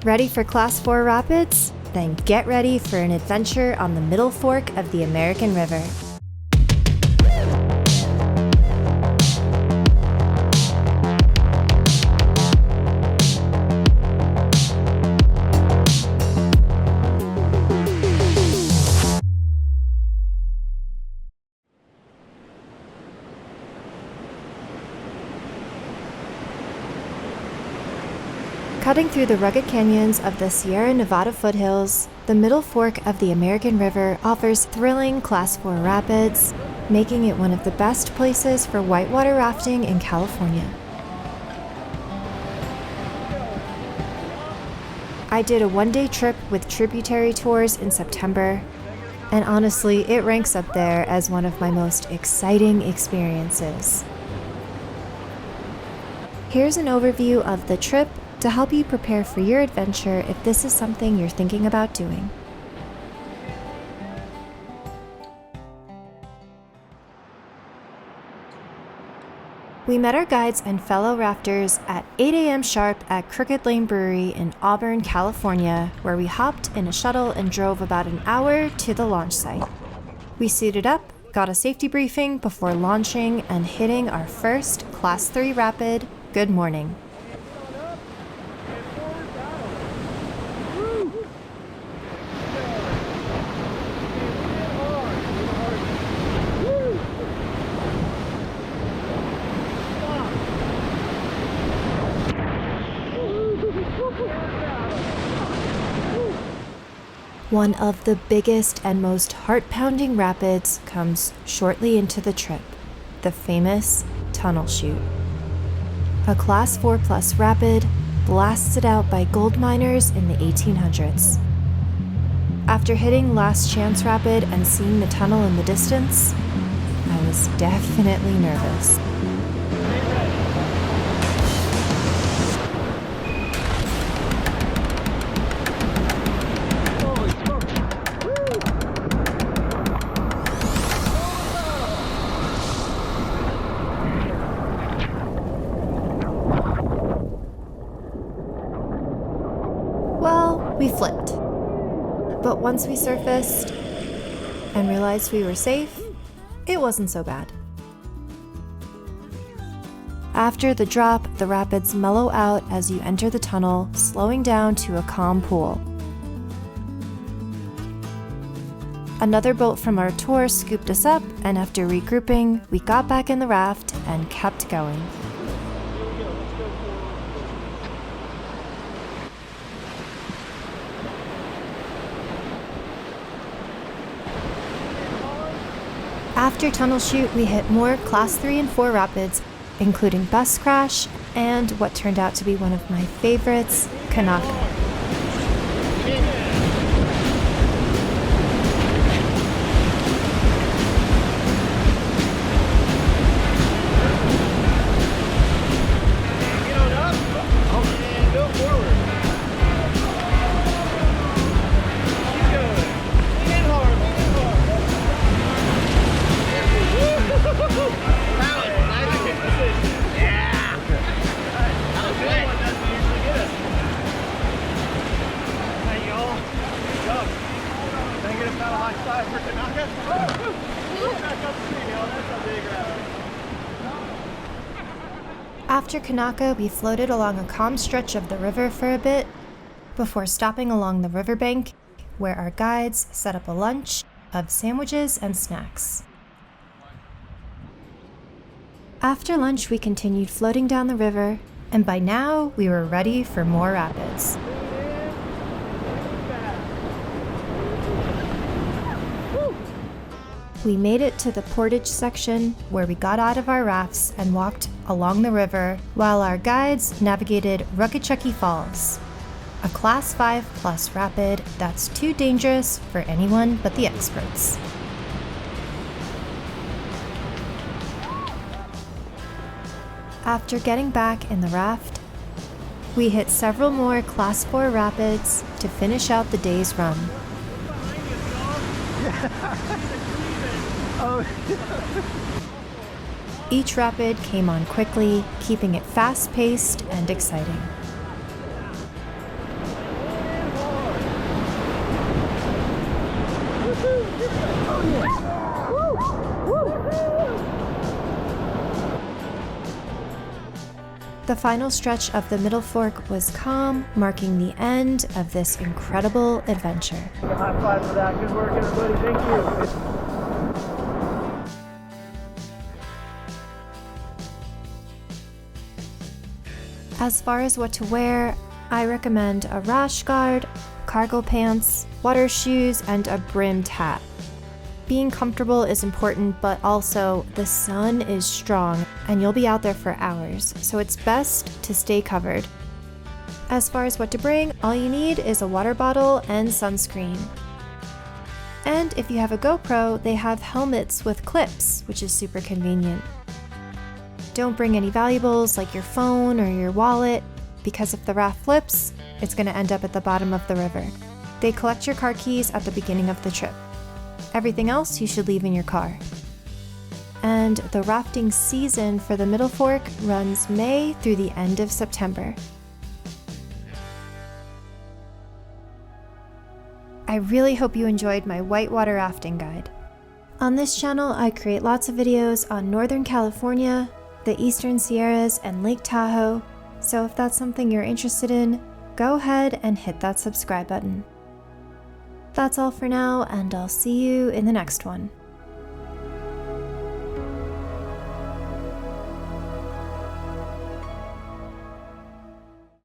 Ready for Class 4 rapids? Then get ready for an adventure on the Middle Fork of the American River. Cutting through the rugged canyons of the Sierra Nevada foothills, the Middle Fork of the American River offers thrilling Class 4 rapids, making it one of the best places for whitewater rafting in California. I did a one-day trip with Tributary Tours in September, and honestly, it ranks up there as one of my most exciting experiences. Here's an overview of the trip to help you prepare for your adventure if this is something you're thinking about doing. We met our guides and fellow rafters at 8 a.m. sharp at Crooked Lane Brewery in Auburn, California, where we hopped in a shuttle and drove about an hour to the launch site. We suited up, got a safety briefing before launching and hitting our first Class 3 rapid, Good Morning. One of the biggest and most heart-pounding rapids comes shortly into the trip, the famous Tunnel Chute. A Class 4 plus rapid blasted out by gold miners in the 1800s. After hitting Last Chance Rapid and seeing the tunnel in the distance, I was definitely nervous. Well, we flipped. But once we surfaced and realized we were safe, it wasn't so bad. After the drop, the rapids mellow out as you enter the tunnel, slowing down to a calm pool. Another boat from our tour scooped us up, and after regrouping, we got back in the raft and kept going. After Tunnel Chute, we hit more Class 3 and 4 rapids, including Bus Crash and what turned out to be one of my favorites, Kanaka. After Kanaka, we floated along a calm stretch of the river for a bit before stopping along the riverbank, where our guides set up a lunch of sandwiches and snacks. After lunch, we continued floating down the river, and by now, we were ready for more rapids. We made it to the portage section where we got out of our rafts and walked along the river while our guides navigated Ruck-a-Chucky Falls, a Class 5 plus rapid that's too dangerous for anyone but the experts. After getting back in the raft, we hit several more Class 4 rapids to finish out the day's run. Each rapid came on quickly, keeping it fast-paced and exciting. The final stretch of the Middle Fork was calm, marking the end of this incredible adventure. High five for that. Good work, everybody. Thank you. As far as what to wear, I recommend a rash guard, cargo pants, water shoes, and a brimmed hat. Being comfortable is important, but also the sun is strong and you'll be out there for hours, so it's best to stay covered. As far as what to bring, all you need is a water bottle and sunscreen. And if you have a GoPro, they have helmets with clips, which is super convenient. Don't bring any valuables like your phone or your wallet, because if the raft flips, it's going to end up at the bottom of the river. They collect your car keys at the beginning of the trip. Everything else you should leave in your car. And the rafting season for the Middle Fork runs May through the end of September. I really hope you enjoyed my whitewater rafting guide. On this channel, I create lots of videos on Northern California, the Eastern Sierras, and Lake Tahoe, so if that's something you're interested in, go ahead and hit that subscribe button. That's all for now, and I'll see you in the next one.